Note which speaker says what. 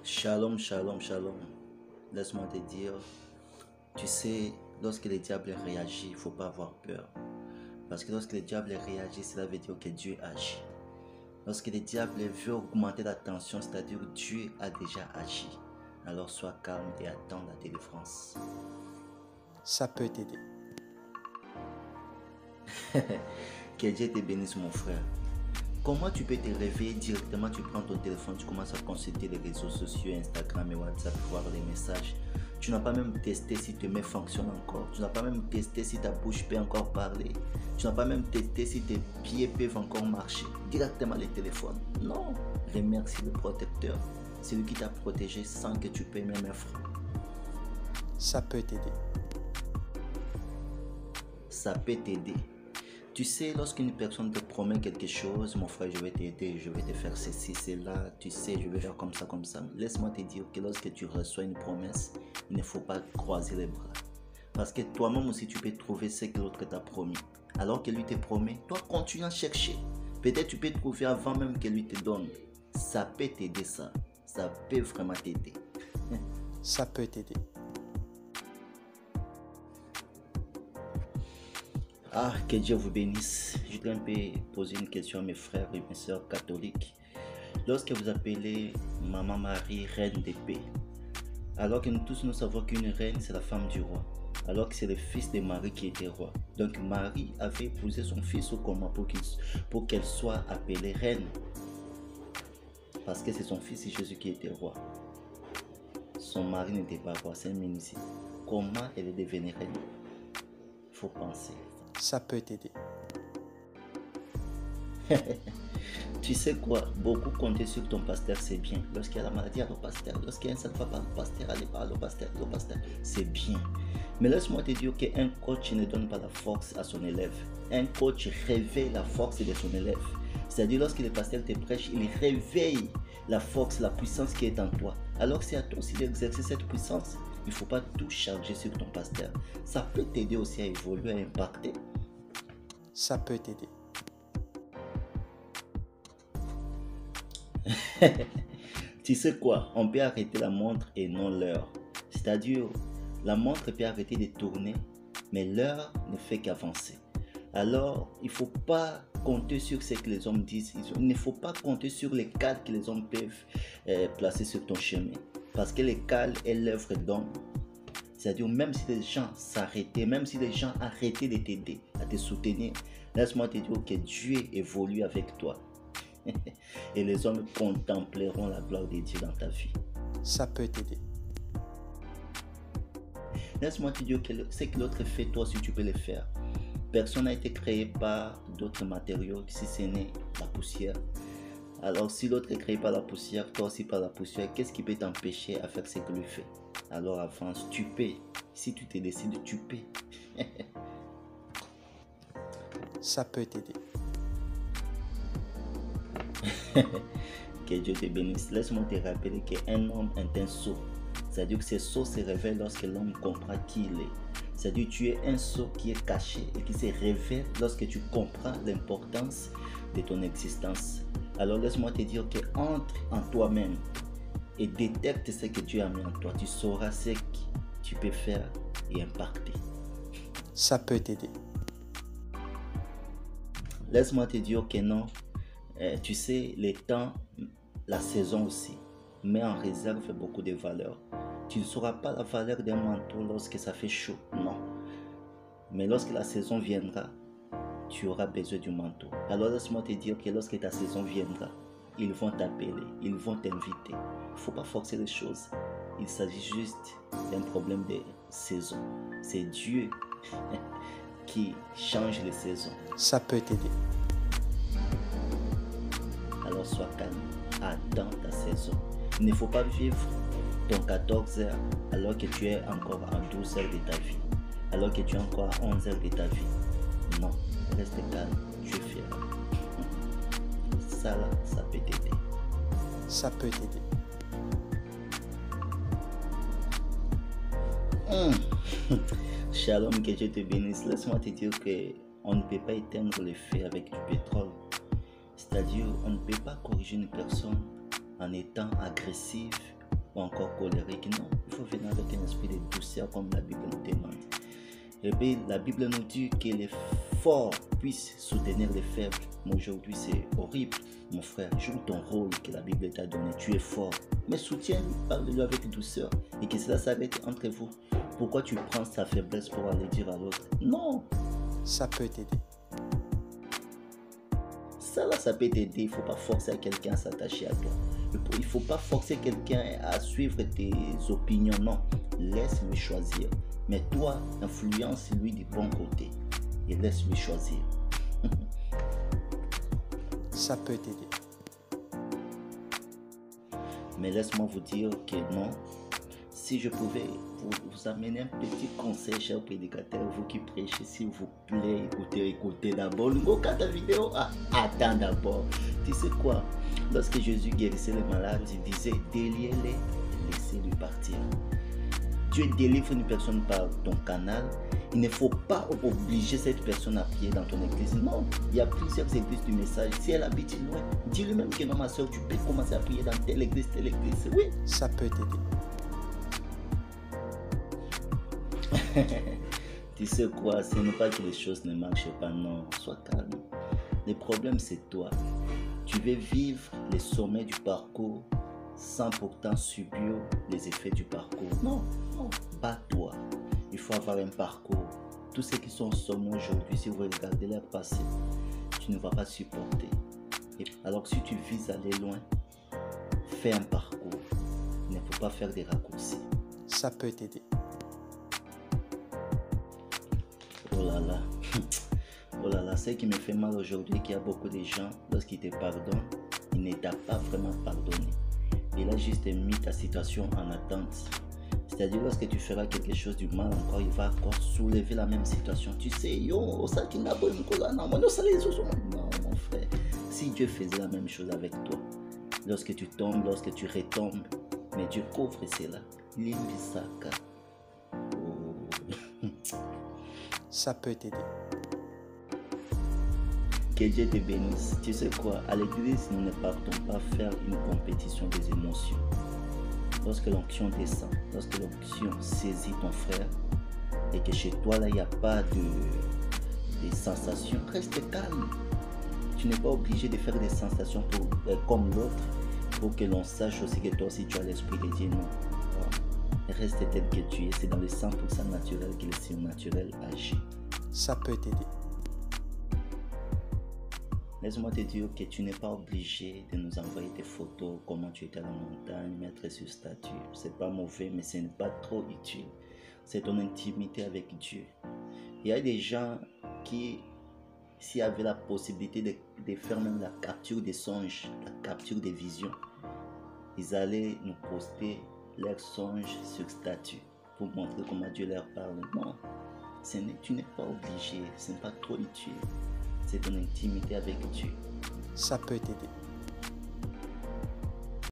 Speaker 1: Shalom, shalom, shalom. Laisse-moi te dire, tu sais, lorsque le diable réagit, il ne faut pas avoir peur. Parce que lorsque le diable réagit, cela veut dire que Dieu agit. Lorsque le diable veut augmenter la tension, c'est-à-dire que Dieu a déjà agi. Alors sois calme et attends la délivrance.
Speaker 2: Ça peut t'aider.
Speaker 1: Que Dieu te bénisse, mon frère. Comment tu peux te réveiller directement, tu prends ton téléphone, tu commences à consulter les réseaux sociaux, Instagram et WhatsApp, voir les messages. Tu n'as pas même testé si tes mains fonctionnent encore. Tu n'as pas même testé si ta bouche peut encore parler. Tu n'as pas même testé si tes pieds peuvent encore marcher. Directement les téléphones. Non, remercie le protecteur. C'est lui qui t'a protégé sans que tu payes même un franc.
Speaker 2: Ça peut t'aider.
Speaker 1: Ça peut t'aider. Tu sais, lorsqu'une personne te promet quelque chose, mon frère, je vais t'aider, je vais te faire ceci, cela, tu sais, je vais faire comme ça, comme ça. Laisse-moi te dire que lorsque tu reçois une promesse, il ne faut pas croiser les bras. Parce que toi-même aussi, tu peux trouver ce que l'autre t'a promis. Alors que lui te promet, toi, continue à chercher. Peut-être tu peux trouver avant même que lui te donne. Ça peut t'aider, ça. Ça peut vraiment t'aider.
Speaker 2: Ça peut t'aider.
Speaker 1: Ah, que Dieu vous bénisse. Je voudrais un peu poser une question à mes frères et mes sœurs catholiques. Lorsque vous appelez Maman Marie reine de paix, alors que nous tous nous savons qu'une reine c'est la femme du roi, alors que c'est le fils de Marie qui était roi. Donc Marie avait épousé son fils au coma pour qu'elle soit appelée reine. Parce que c'est son fils Jésus qui était roi. Son mari n'était pas roi, c'est un ministre. Comment elle est devenue reine? Il faut penser.
Speaker 2: Ça peut t'aider.
Speaker 1: Tu sais quoi, beaucoup compter sur ton pasteur, c'est bien. Lorsqu'il y a la maladie, à le pasteur. Lorsqu'il y a un sac, pas le pasteur, allez par le pasteur, c'est bien. Mais laisse-moi te dire qu'un coach ne donne pas la force à son élève. Un coach réveille la force de son élève. C'est-à-dire lorsque le pasteur te prêche, il réveille la force, la puissance qui est en toi. Alors c'est à toi aussi d'exercer cette puissance. Il ne faut pas tout charger sur ton pasteur. Ça peut t'aider aussi à évoluer, à impacter.
Speaker 2: Ça peut t'aider.
Speaker 1: Tu sais quoi, on peut arrêter la montre et non l'heure. C'est-à-dire, la montre peut arrêter de tourner, mais l'heure ne fait qu'avancer. Alors, il ne faut pas compter sur ce que les hommes disent. Il ne faut pas compter sur les cadres que les hommes peuvent placer sur ton chemin. Parce que les cadres est l'œuvre d'homme. C'est-à-dire, même si les gens s'arrêtaient, même si les gens arrêtaient de t'aider, à te soutenir, laisse-moi te dire que Dieu évolue avec toi. Et les hommes contempleront la gloire de Dieu dans ta vie.
Speaker 2: Ça peut t'aider.
Speaker 1: Laisse-moi te dire que ce que l'autre fait, toi aussi tu peux le faire. Personne n'a été créé par d'autres matériaux si ce n'est la poussière. Alors si l'autre est créé par la poussière, toi aussi par la poussière, qu'est-ce qui peut t'empêcher à faire ce que lui fait? Alors avance, tu peux. Si tu te décides, tu peux.
Speaker 2: Ça peut t'aider.
Speaker 1: Que Dieu te bénisse. Laisse-moi te rappeler qu'un homme est un sot. C'est-à-dire que ce sot se révèle lorsque l'homme comprend qui il est. C'est-à-dire que tu es un sot qui est caché et qui se révèle lorsque tu comprends l'importance de ton existence. Alors laisse-moi te dire que entre en toi-même et détecte ce que Dieu a mis en toi. Tu sauras ce que tu peux faire et impacter.
Speaker 2: Ça peut t'aider.
Speaker 1: Laisse-moi te dire que non. Tu sais, le temps, la saison aussi, met en réserve beaucoup de valeurs. Tu ne sauras pas la valeur d'un manteau lorsque ça fait chaud, non. Mais lorsque la saison viendra, tu auras besoin du manteau. Alors laisse-moi te dire que lorsque ta saison viendra, ils vont t'appeler, ils vont t'inviter. Il ne faut pas forcer les choses. Il s'agit juste d'un problème de saison. C'est Dieu qui change les saisons.
Speaker 2: Ça peut t'aider.
Speaker 1: Alors sois calme, attends ta saison. Il ne faut pas vivre ton 14 heures alors que tu es encore en 12 heures de ta vie, alors que tu es encore à 11 heures de ta vie. Non, reste calme, tu es fier. Ça là, ça peut t'aider.
Speaker 2: Ça peut t'aider.
Speaker 1: Shalom, que Dieu te bénisse. Laisse-moi te dire qu'on ne peut pas éteindre le feu avec du pétrole. C'est-à-dire, on ne peut pas corriger une personne en étant agressif ou encore colérique. Non, il faut venir avec un esprit de douceur comme la Bible nous demande. Et puis la Bible nous dit que les forts puissent soutenir les faibles. Mais aujourd'hui c'est horrible. Mon frère, joue ton rôle que la Bible t'a donné. Tu es fort. Mais soutiens-le, parle-lui avec douceur. Et que cela s'arrête entre vous. Pourquoi tu prends sa faiblesse pour aller dire à l'autre? Non.
Speaker 2: Ça peut t'aider.
Speaker 1: Ça là, ça peut t'aider. Il ne faut pas forcer quelqu'un à s'attacher à toi. Il ne faut pas forcer quelqu'un à suivre tes opinions. Non. Laisse-lui choisir. Mais toi, influence-lui du bon côté. Et laisse-lui choisir.
Speaker 2: Ça peut t'aider.
Speaker 1: Mais laisse-moi vous dire que non. Si je pouvais vous amener un petit conseil, cher prédicateur, vous qui prêchez, s'il vous plaît, écoutez d'abord. Regarde ta vidéo. Attends d'abord. Tu sais quoi? Lorsque Jésus guérissait les malades, il disait déliez-les, laissez-les partir. Dieu délivre une personne par ton canal. Il ne faut pas obliger cette personne à prier dans ton église. Non, il y a plusieurs églises du message. Si elle habite loin, dis-lui même que non, ma soeur, tu peux commencer à prier dans telle église, telle église. Oui.
Speaker 2: Ça peut t'aider.
Speaker 1: Tu sais quoi, ce n'est pas que les choses ne marchent pas, non, sois calme. Le problème c'est toi. Tu veux vivre les sommets du parcours sans pourtant subir les effets du parcours. Non, non, bats-toi. Il faut avoir un parcours. Tous ceux qui sont au sommet aujourd'hui, si vous regardez leur passé, tu ne vas pas supporter. Alors si tu vises aller loin, fais un parcours. Il ne faut pas faire des raccourcis.
Speaker 2: Ça peut t'aider.
Speaker 1: Oh là là, oh là là, ce qui me fait mal aujourd'hui, qu'il y a beaucoup de gens, lorsqu'ils te pardonnent, ils ne t'ont pas vraiment pardonné. Il a juste mis ta situation en attente. C'est-à-dire, lorsque tu feras quelque chose du mal encore, il va encore soulever la même situation. Tu sais, yo, ça qui n'a pas une cause, non, mon frère. Si Dieu faisait la même chose avec toi, lorsque tu tombes, lorsque tu retombes, mais Dieu couvre cela. Limbisaka. Oh.
Speaker 2: Ça peut t'aider.
Speaker 1: Que Dieu te bénisse. Tu sais quoi, à l'église, nous ne partons pas faire une compétition des émotions. Lorsque l'onction descend, lorsque l'onction saisit ton frère, et que chez toi, là, il n'y a pas de sensations, reste calme. Tu n'es pas obligé de faire des sensations comme l'autre, pour que l'on sache aussi que toi aussi tu as l'esprit de Dieu. Non. Reste tel que tu es. C'est dans le 100% naturel que le surnaturel agit.
Speaker 2: Ça peut t'aider.
Speaker 1: Laisse-moi te dire que tu n'es pas obligé de nous envoyer des photos, comment tu étais à la montagne, mettre sur statut. C'est pas mauvais, mais ce n'est pas trop utile. C'est ton intimité avec Dieu. Il y a des gens qui, s'il y avait la possibilité de faire même la capture des songes, la capture des visions, ils allaient nous poster leurs songes sur statut pour montrer comment Dieu leur parle. Non, tu n'es pas obligé, ce n'est pas trop utile. C'est ton intimité avec Dieu.
Speaker 2: Ça peut t'aider.